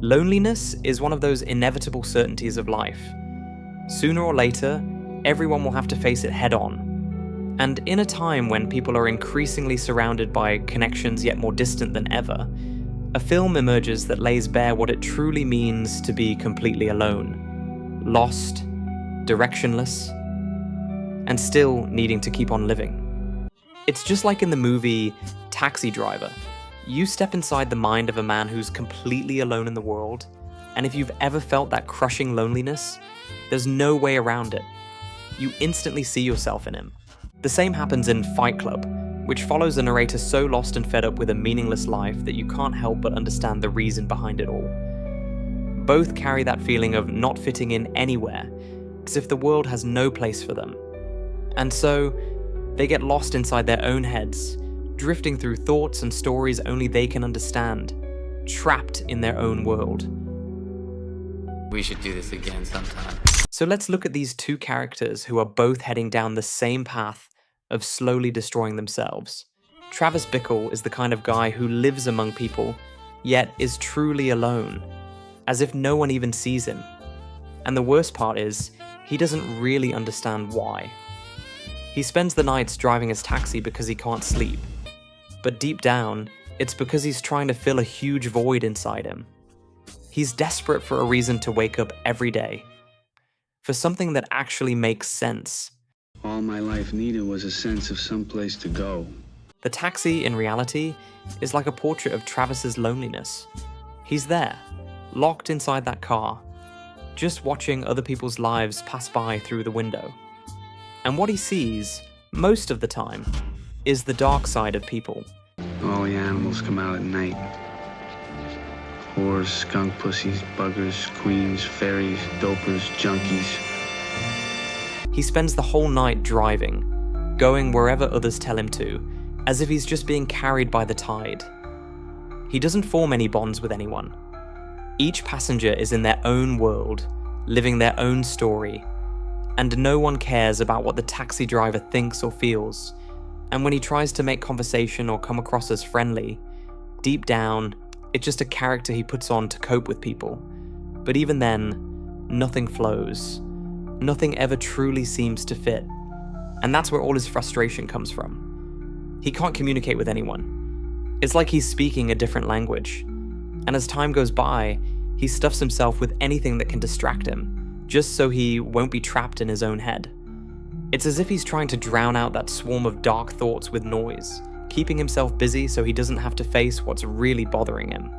Loneliness is one of those inevitable certainties of life. Sooner or later, everyone will have to face it head on. And in a time when people are increasingly surrounded by connections yet more distant than ever, a film emerges that lays bare what it truly means to be completely alone, lost, directionless, and still needing to keep on living. It's just like in the movie Taxi Driver. You step inside the mind of a man who's completely alone in the world, and if you've ever felt that crushing loneliness, there's no way around it. You instantly see yourself in him. The same happens in Fight Club, which follows a narrator so lost and fed up with a meaningless life that you can't help but understand the reason behind it all. Both carry that feeling of not fitting in anywhere, as if the world has no place for them. And so, they get lost inside their own heads, drifting through thoughts and stories only they can understand, trapped in their own world. We should do this again sometime. So let's look at these two characters who are both heading down the same path of slowly destroying themselves. Travis Bickle is the kind of guy who lives among people, yet is truly alone, as if no one even sees him. And the worst part is, he doesn't really understand why. He spends the nights driving his taxi because he can't sleep. But deep down, it's because he's trying to fill a huge void inside him. He's desperate for a reason to wake up every day, for something that actually makes sense. All my life needed was a sense of someplace to go. The taxi, in reality, is like a portrait of Travis's loneliness. He's there, locked inside that car, just watching other people's lives pass by through the window. And what he sees, most of the time, is the dark side of people. All the animals come out at night. Whores, skunk pussies, buggers, queens, fairies, dopers, junkies. He spends the whole night driving, going wherever others tell him to, as if he's just being carried by the tide. He doesn't form any bonds with anyone. Each passenger is in their own world, living their own story, and no one cares about what the taxi driver thinks or feels. And when he tries to make conversation or come across as friendly, deep down, it's just a character he puts on to cope with people. But even then, nothing flows. Nothing ever truly seems to fit. And that's where all his frustration comes from. He can't communicate with anyone. It's like he's speaking a different language. And as time goes by, he stuffs himself with anything that can distract him, just so he won't be trapped in his own head. It's as if he's trying to drown out that swarm of dark thoughts with noise, keeping himself busy so he doesn't have to face what's really bothering him.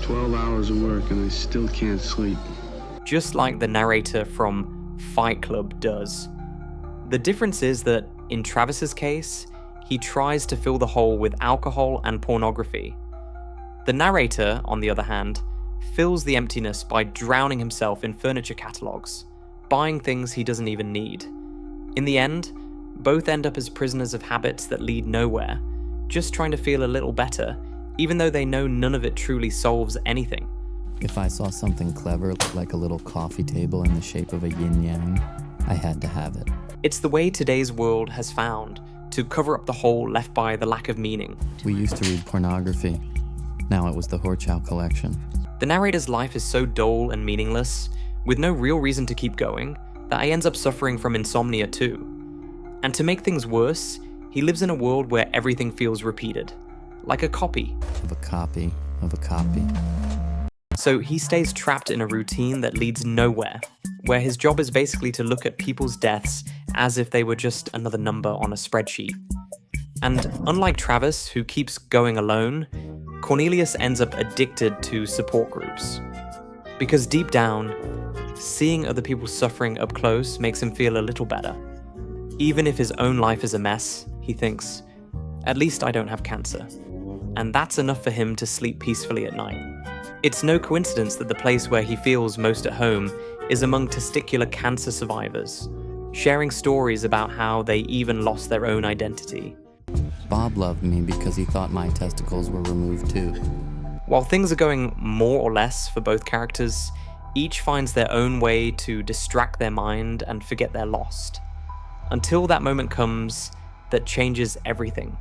12 hours of work and I still can't sleep. Just like the narrator from Fight Club does. The difference is that, in Travis's case, he tries to fill the hole with alcohol and pornography. The narrator, on the other hand, fills the emptiness by drowning himself in furniture catalogs, buying things he doesn't even need. In the end, both end up as prisoners of habits that lead nowhere, just trying to feel a little better, even though they know none of it truly solves anything. If I saw something clever, like a little coffee table in the shape of a yin-yang, I had to have it. It's the way today's world has found to cover up the hole left by the lack of meaning. We used to read pornography. Now it was the Horchow collection. The narrator's life is so dull and meaningless, with no real reason to keep going, that he ends up suffering from insomnia too. And to make things worse, he lives in a world where everything feels repeated, like a copy. Of a copy of a copy. So he stays trapped in a routine that leads nowhere, where his job is basically to look at people's deaths as if they were just another number on a spreadsheet. And unlike Travis, who keeps going alone, Cornelius ends up addicted to support groups. Because deep down, seeing other people suffering up close makes him feel a little better. Even if his own life is a mess, he thinks, at least I don't have cancer. And that's enough for him to sleep peacefully at night. It's no coincidence that the place where he feels most at home is among testicular cancer survivors, sharing stories about how they even lost their own identity. Bob loved me because he thought my testicles were removed too. While things are going more or less for both characters, each finds their own way to distract their mind and forget they're lost. Until that moment comes that changes everything,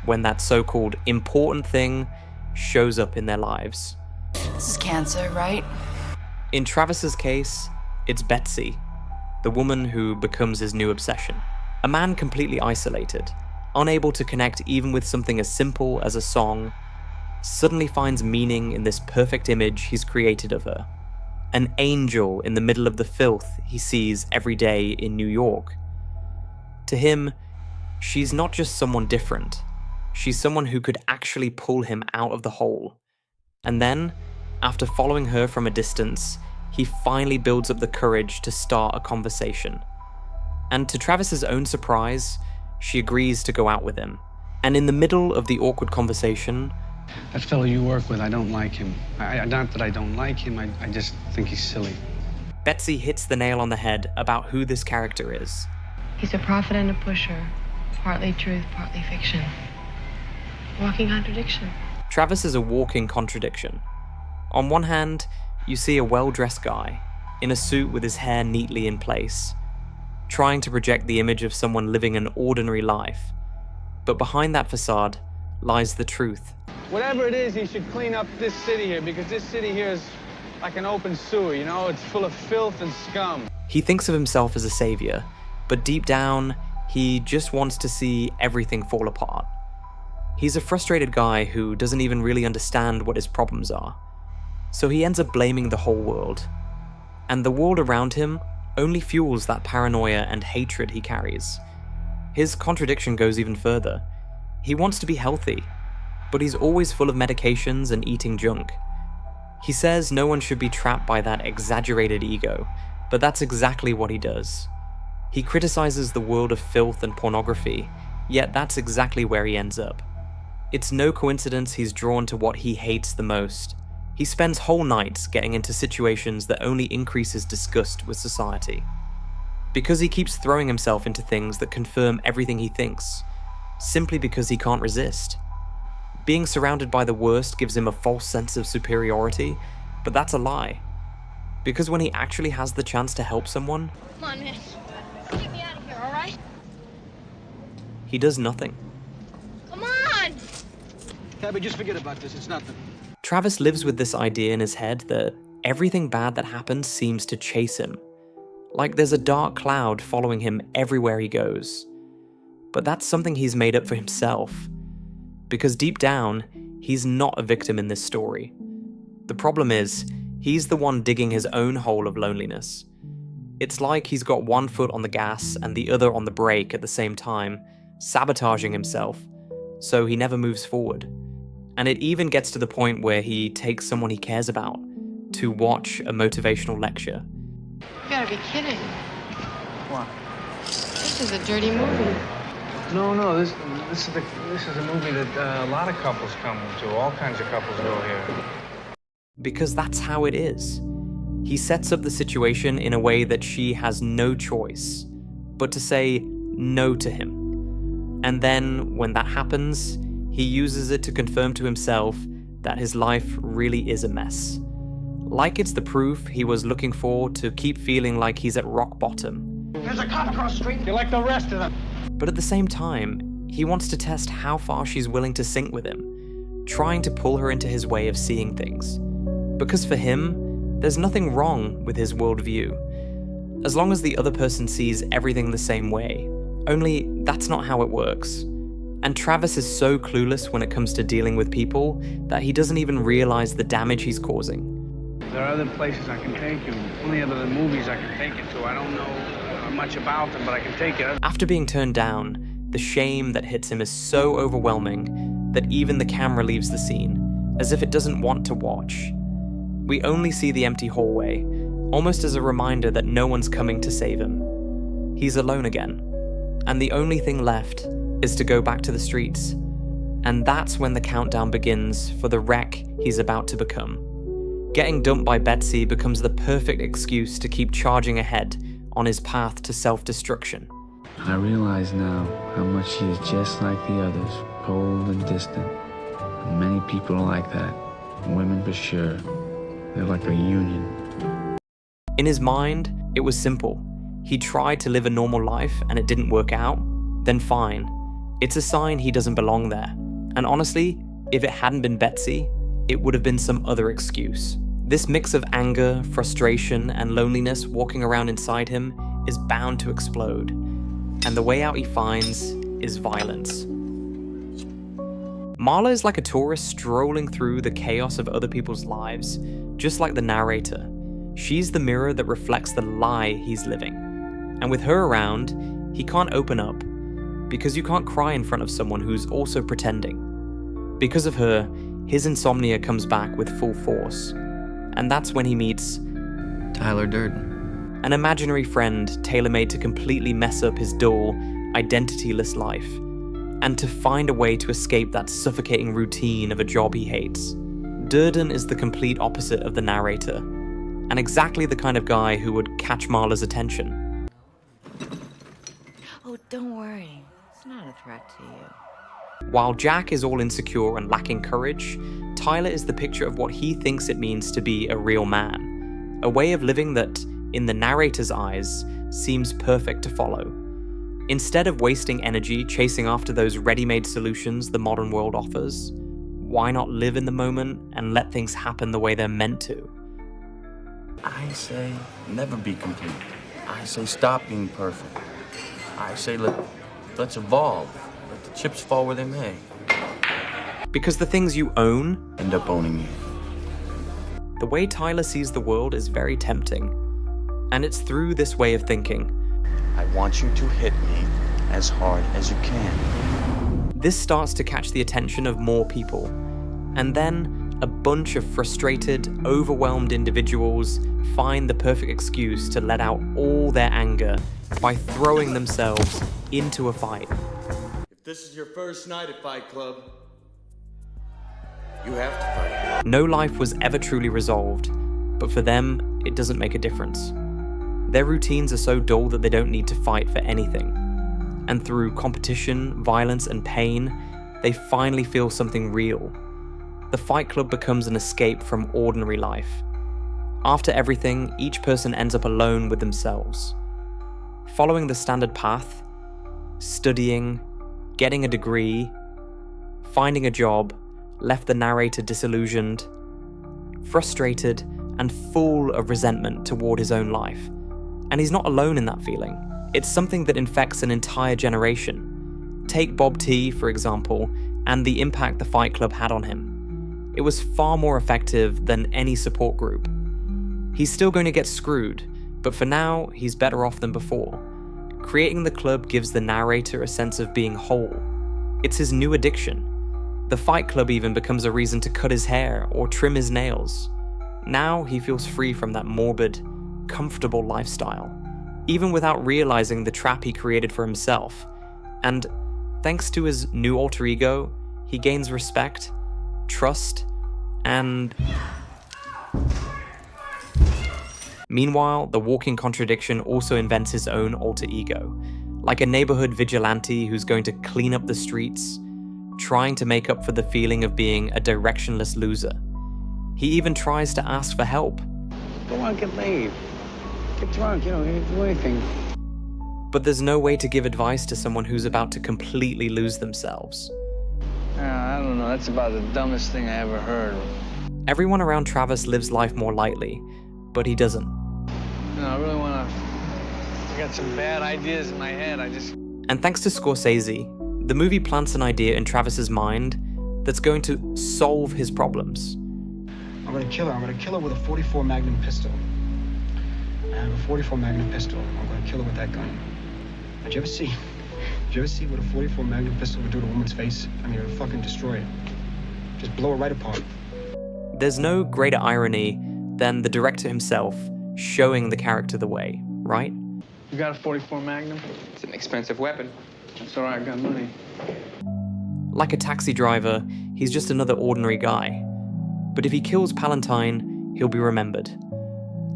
when that so-called important thing shows up in their lives. This is cancer, right? In Travis's case, it's Betsy, the woman who becomes his new obsession. A man completely isolated, unable to connect even with something as simple as a song, suddenly finds meaning in this perfect image he's created of her. An angel in the middle of the filth he sees every day in New York. To him, she's not just someone different, she's someone who could actually pull him out of the hole. And then, after following her from a distance, he finally builds up the courage to start a conversation. And to Travis's own surprise, she agrees to go out with him. And in the middle of the awkward conversation, That fellow you work with, I don't like him. Not that I don't like him, I just think he's silly. Betsy hits the nail on the head about who this character is. He's a prophet and a pusher. Partly truth, partly fiction. Walking contradiction. Travis is a walking contradiction. On one hand, you see a well-dressed guy, in a suit with his hair neatly in place, trying to project the image of someone living an ordinary life. But behind that facade lies the truth. Whatever it is, he should clean up this city here, because this city here is like an open sewer, you know? It's full of filth and scum. He thinks of himself as a savior, but deep down, he just wants to see everything fall apart. He's a frustrated guy who doesn't even really understand what his problems are. So he ends up blaming the whole world. And the world around him only fuels that paranoia and hatred he carries. His contradiction goes even further. He wants to be healthy, but he's always full of medications and eating junk. He says no one should be trapped by that exaggerated ego, but that's exactly what he does. He criticizes the world of filth and pornography, yet that's exactly where he ends up. It's no coincidence he's drawn to what he hates the most. He spends whole nights getting into situations that only increase his disgust with society. Because he keeps throwing himself into things that confirm everything he thinks, simply because he can't resist. Being surrounded by the worst gives him a false sense of superiority, but that's a lie. Because when he actually has the chance to help someone, Come on, man. Get me out of here, all right? he does nothing. Come on! Tabby, just forget about this. It's nothing. Travis lives with this idea in his head that everything bad that happens seems to chase him. Like there's a dark cloud following him everywhere he goes. But that's something he's made up for himself. Because deep down, he's not a victim in this story. The problem is, he's the one digging his own hole of loneliness. It's like he's got one foot on the gas and the other on the brake at the same time, sabotaging himself, so he never moves forward. And it even gets to the point where he takes someone he cares about to watch a motivational lecture. You gotta be kidding. What? This is a dirty movie. No, this is a movie that a lot of couples come to. All kinds of couples go here. Because that's how it is. He sets up the situation in a way that she has no choice but to say no to him. And then, when that happens, he uses it to confirm to himself that his life really is a mess. Like it's the proof he was looking for to keep feeling like he's at rock bottom. There's a cop across the street. You're like the rest of them. But at the same time, he wants to test how far she's willing to sink with him, trying to pull her into his way of seeing things. Because for him, there's nothing wrong with his worldview, as long as the other person sees everything the same way. Only that's not how it works. And Travis is so clueless when it comes to dealing with people that he doesn't even realize the damage he's causing. There are other places I can take you, plenty of other movies I can take you to. I don't know much about them, but I can take you. After being turned down, the shame that hits him is so overwhelming that even the camera leaves the scene, as if it doesn't want to watch. We only see the empty hallway, almost as a reminder that no one's coming to save him. He's alone again, and the only thing left is to go back to the streets. And that's when the countdown begins for the wreck he's about to become. Getting dumped by Betsy becomes the perfect excuse to keep charging ahead on his path to self-destruction. I realize now how much she is just like the others, cold and distant. And many people are like that, women for sure. They're like a union. In his mind, it was simple. He tried to live a normal life and it didn't work out, then fine. It's a sign he doesn't belong there. And honestly, if it hadn't been Betsy, it would have been some other excuse. This mix of anger, frustration, and loneliness walking around inside him is bound to explode. And the way out he finds is violence. Marla is like a tourist strolling through the chaos of other people's lives, just like the narrator. She's the mirror that reflects the lie he's living. And with her around, he can't open up, because you can't cry in front of someone who's also pretending. Because of her, his insomnia comes back with full force. And that's when he meets Tyler Durden. an imaginary friend tailor-made to completely mess up his dull, identityless life, and to find a way to escape that suffocating routine of a job he hates. Durden is the complete opposite of the narrator, and exactly the kind of guy who would catch Marla's attention. Oh, don't worry. It's not a threat to you. While Jack is all insecure and lacking courage, Tyler is the picture of what he thinks it means to be a real man. A way of living that, in the narrator's eyes, seems perfect to follow. Instead of wasting energy chasing after those ready-made solutions the modern world offers, why not live in the moment and let things happen the way they're meant to? I say never be complete. I say stop being perfect. I say let's evolve. Let the chips fall where they may. Because the things you own End up owning you. the way Tyler sees the world is very tempting. And it's through this way of thinking. I want you to hit me as hard as you can. This starts to catch the attention of more people. And then a bunch of frustrated, overwhelmed individuals find the perfect excuse to let out all their anger by throwing themselves into a fight. If this is your first night at Fight Club, you have to fight. No life was ever truly resolved, but for them, it doesn't make a difference. Their routines are so dull that they don't need to fight for anything. And through competition, violence, and pain, they finally feel something real. The Fight Club becomes an escape from ordinary life. After everything, each person ends up alone with themselves. Following the standard path, studying, getting a degree, finding a job, left the narrator disillusioned, frustrated, and full of resentment toward his own life. And he's not alone in that feeling. It's something that infects an entire generation. Take Bob T, for example, and the impact the Fight Club had on him. It was far more effective than any support group. He's still going to get screwed, but for now, he's better off than before. Creating the club gives the narrator a sense of being whole. It's his new addiction. The Fight Club even becomes a reason to cut his hair or trim his nails. Now he feels free from that morbid, comfortable lifestyle, even without realizing the trap he created for himself. And thanks to his new alter ego, he gains respect, trust, and... Meanwhile, the walking contradiction also invents his own alter ego, like a neighborhood vigilante who's going to clean up the streets, trying to make up for the feeling of being a directionless loser. He even tries to ask for help. Go on, get laid. Get drunk, you do anything. But there's no way to give advice to someone who's about to completely lose themselves. I don't know, that's about the dumbest thing I ever heard. Everyone around Travis lives life more lightly, but he doesn't. I really I got some bad ideas in my head, And thanks to Scorsese, the movie plants an idea in Travis's mind that's going to solve his problems. I'm gonna kill her. I'm gonna kill her with a .44 Magnum pistol. I have a .44 Magnum pistol. I'm gonna kill her with that gun. Did you ever see what a .44 Magnum pistol would do to a woman's face? I mean, it would fucking destroy it. Just blow her right apart. There's no greater irony than the director himself showing the character the way, right? You got a .44 Magnum? It's an expensive weapon. That's all right, I got money. Like a taxi driver, he's just another ordinary guy. But if he kills Palantine, he'll be remembered.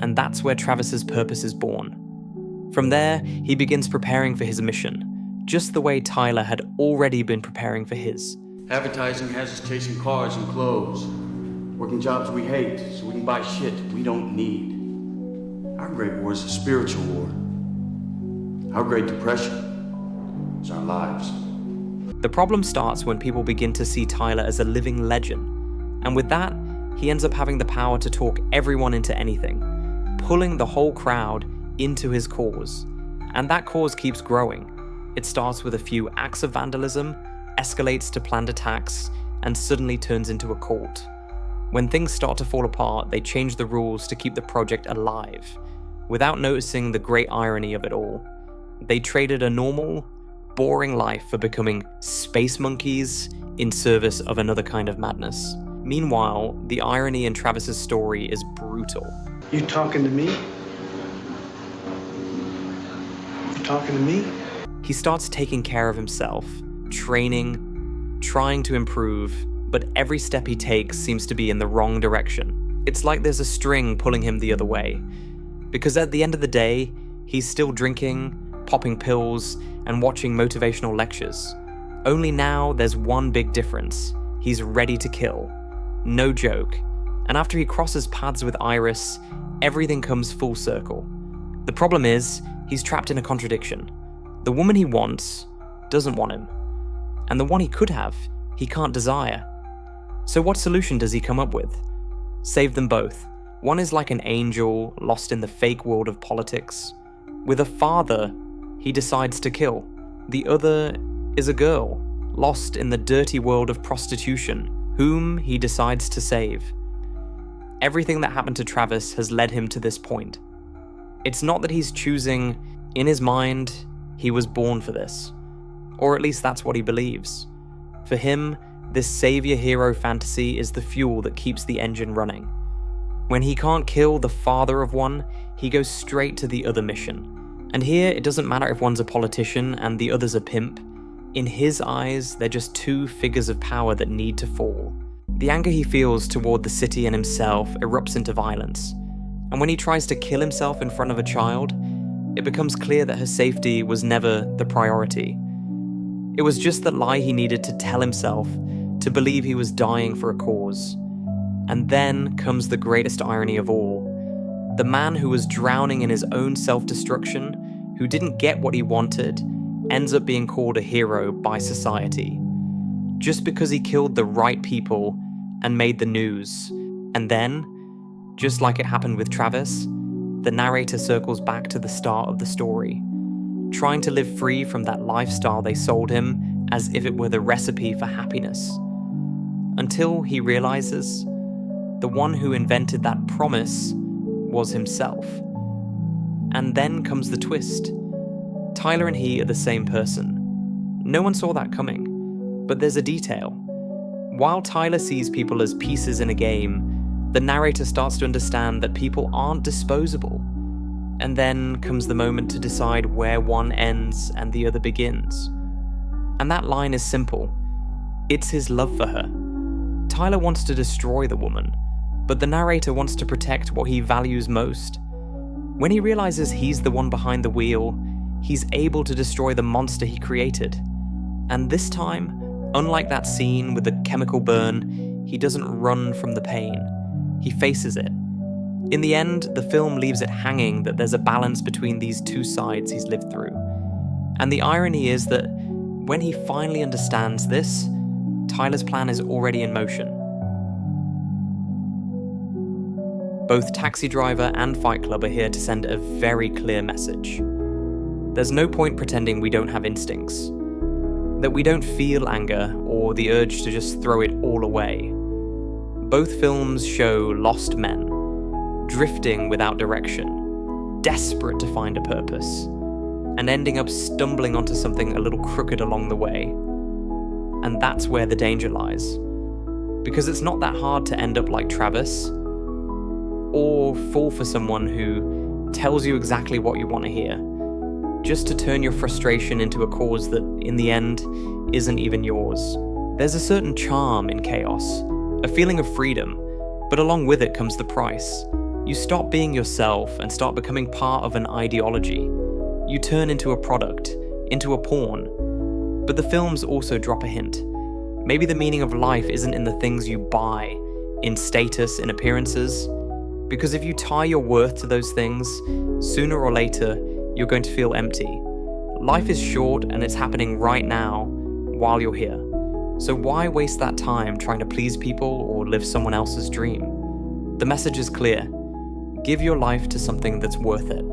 And that's where Travis's purpose is born. From there, he begins preparing for his mission, just the way Tyler had already been preparing for his. Advertising has us chasing cars and clothes, working jobs we hate so we can buy shit we don't need. Our great war is a spiritual war. Our great depression is our lives. The problem starts when people begin to see Tyler as a living legend. And with that, he ends up having the power to talk everyone into anything, pulling the whole crowd into his cause. And that cause keeps growing. It starts with a few acts of vandalism, escalates to planned attacks, and suddenly turns into a cult. When things start to fall apart, they change the rules to keep the project alive, without noticing the great irony of it all. They traded a normal, boring life for becoming space monkeys in service of another kind of madness. Meanwhile, the irony in Travis's story is brutal. You talking to me? You talking to me? He starts taking care of himself, training, trying to improve, but every step he takes seems to be in the wrong direction. It's like there's a string pulling him the other way. Because at the end of the day, he's still drinking, popping pills, and watching motivational lectures. Only now there's one big difference. He's ready to kill. No joke. And after he crosses paths with Iris, everything comes full circle. The problem is, he's trapped in a contradiction. The woman he wants doesn't want him. And the one he could have, he can't desire. So what solution does he come up with? Save them both. One is like an angel lost in the fake world of politics. With a father, he decides to kill. The other is a girl, lost in the dirty world of prostitution, whom he decides to save. Everything that happened to Travis has led him to this point. It's not that he's choosing. In his mind, he was born for this. Or at least that's what he believes. For him, this savior-hero fantasy is the fuel that keeps the engine running. When he can't kill the father of one, he goes straight to the other mission. And here, it doesn't matter if one's a politician and the other's a pimp. In his eyes, they're just two figures of power that need to fall. The anger he feels toward the city and himself erupts into violence. And when he tries to kill himself in front of a child, it becomes clear that her safety was never the priority. It was just the lie he needed to tell himself to believe he was dying for a cause. And then comes the greatest irony of all. The man who was drowning in his own self-destruction, who didn't get what he wanted, ends up being called a hero by society. Just because he killed the right people and made the news. And then, just like it happened with Travis, the narrator circles back to the start of the story, trying to live free from that lifestyle they sold him as if it were the recipe for happiness. Until he realizes the one who invented that promise was himself. And then comes the twist. Tyler and he are the same person. No one saw that coming, but there's a detail. While Tyler sees people as pieces in a game, the narrator starts to understand that people aren't disposable. And then comes the moment to decide where one ends and the other begins. And that line is simple. It's his love for her. Tyler wants to destroy the woman, but the narrator wants to protect what he values most. When he realizes he's the one behind the wheel, he's able to destroy the monster he created. And this time, unlike that scene with the chemical burn, he doesn't run from the pain. He faces it. In the end, the film leaves it hanging that there's a balance between these two sides he's lived through. And the irony is that when he finally understands this, Tyler's plan is already in motion. Both Taxi Driver and Fight Club are here to send a very clear message. There's no point pretending we don't have instincts, that we don't feel anger or the urge to just throw it all away. Both films show lost men, drifting without direction, desperate to find a purpose, and ending up stumbling onto something a little crooked along the way. And that's where the danger lies. Because it's not that hard to end up like Travis, or fall for someone who tells you exactly what you want to hear, just to turn your frustration into a cause that, in the end, isn't even yours. There's a certain charm in chaos, a feeling of freedom, but along with it comes the price. You stop being yourself and start becoming part of an ideology. You turn into a product, into a pawn. But the films also drop a hint. Maybe the meaning of life isn't in the things you buy, in status, in appearances. Because if you tie your worth to those things, sooner or later, you're going to feel empty. Life is short and it's happening right now while you're here. So why waste that time trying to please people or live someone else's dream? The message is clear. Give your life to something that's worth it.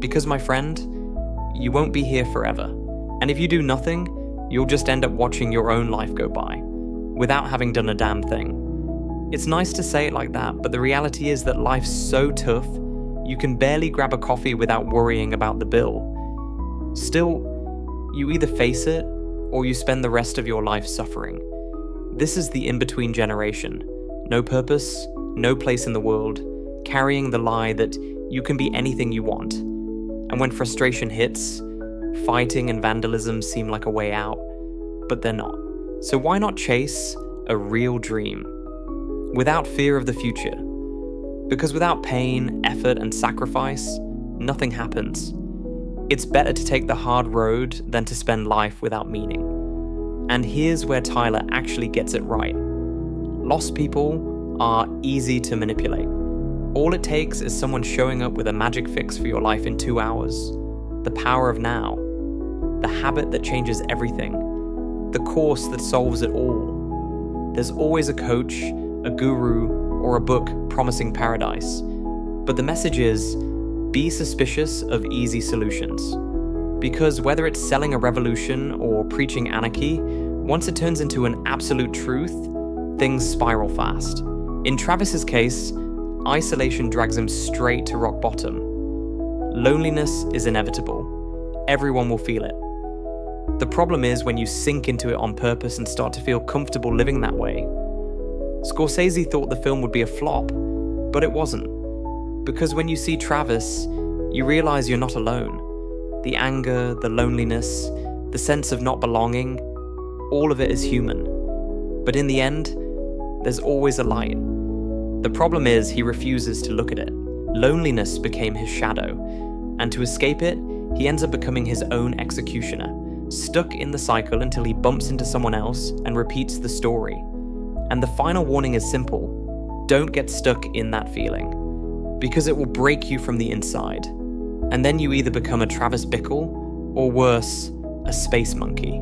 Because, my friend, you won't be here forever. And if you do nothing, you'll just end up watching your own life go by, without having done a damn thing. It's nice to say it like that, but the reality is that life's so tough, you can barely grab a coffee without worrying about the bill. Still, you either face it, or you spend the rest of your life suffering. This is the in-between generation. No purpose, no place in the world, carrying the lie that you can be anything you want. And when frustration hits, fighting and vandalism seem like a way out, but they're not. So why not chase a real dream? Without fear of the future. Because without pain, effort, and sacrifice, nothing happens. It's better to take the hard road than to spend life without meaning. And here's where Tyler actually gets it right. Lost people are easy to manipulate. All it takes is someone showing up with a magic fix for your life in 2 hours. The power of now. The habit that changes everything. The course that solves it all. There's always a coach, a guru, or a book promising paradise. But the message is, be suspicious of easy solutions. Because whether it's selling a revolution or preaching anarchy, once it turns into an absolute truth, things spiral fast. In Travis's case, isolation drags him straight to rock bottom. Loneliness is inevitable. Everyone will feel it. The problem is when you sink into it on purpose and start to feel comfortable living that way. Scorsese thought the film would be a flop, but it wasn't. Because when you see Travis, you realize you're not alone. The anger, the loneliness, the sense of not belonging, all of it is human. But in the end, there's always a light. The problem is he refuses to look at it. Loneliness became his shadow, and to escape it, he ends up becoming his own executioner, stuck in the cycle until he bumps into someone else and repeats the story. And the final warning is simple: don't get stuck in that feeling, because it will break you from the inside. And then you either become a Travis Bickle, or worse, a space monkey.